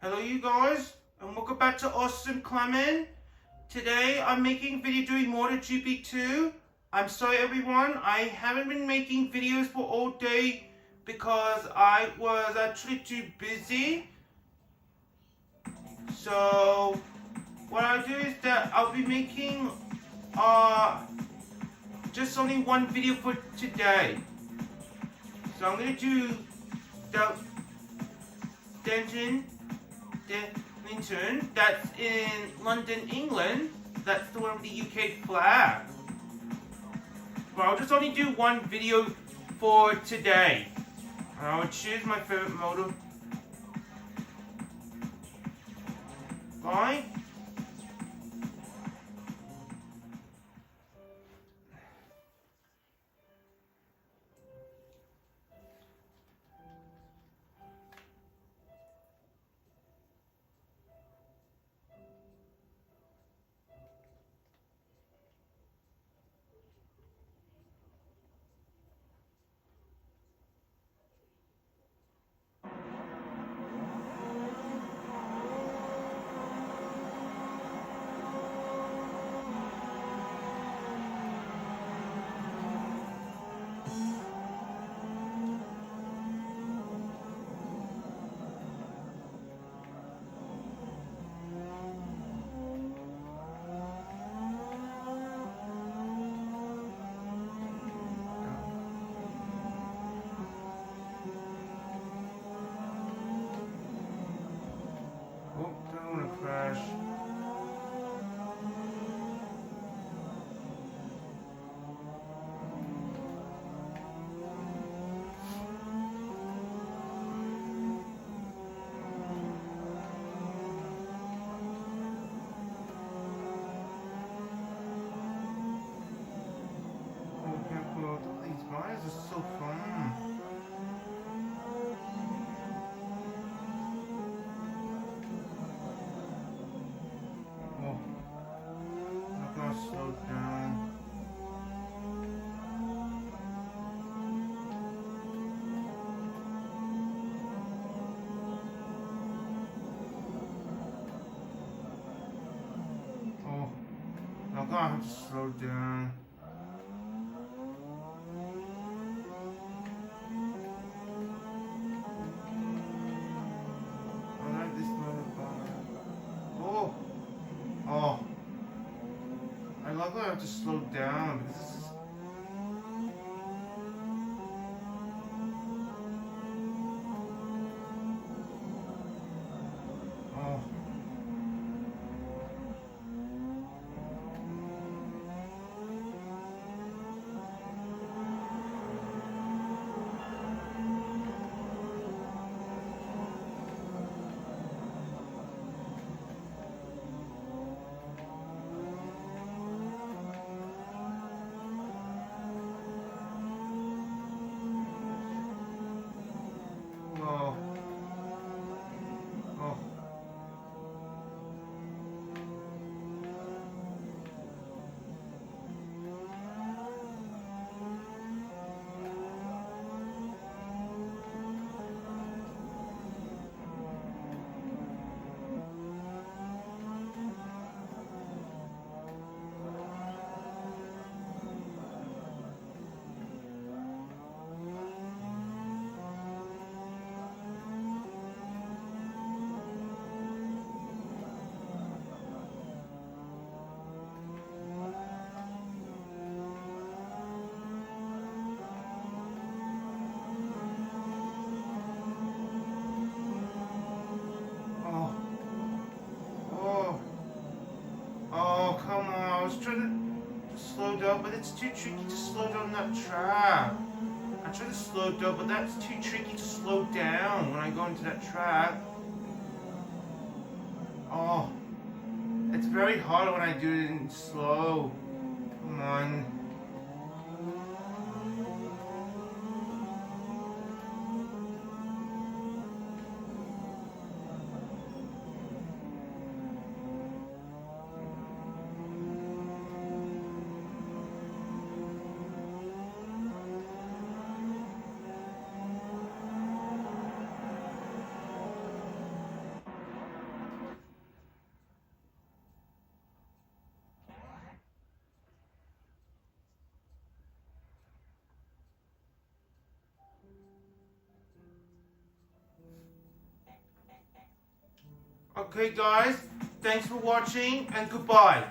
Hello you guys, and welcome back to Austin Clement. Today I'm making video doing MotoGP 2. I'm sorry everyone, I haven't been making videos for all day because I was actually too busy. So what I'll do is that I'll be making just only one video for today. So I'm gonna do the Denton that's in London, England. That's the one with the UK flag. But I'll just only do one video for today. And I'll choose my favorite motor. Bye. Oh, don't want to crash. Oh, careful. These mines are so fun. Oh, I'm gonna slow down. Oh, I'm gonna have to slow down. I like this motorbike. Oh, oh. I love that I have to slow down because this is. Oh. Oh. Oh. Oh. Oh. Oh, come on. I was trying to slow down, but it's too tricky to slow down that track. I tried to slow down, but that's too tricky to slow down when I go into that track. Oh, it's very hard when I do it in slow. Come on. Okay, guys, thanks for watching and goodbye.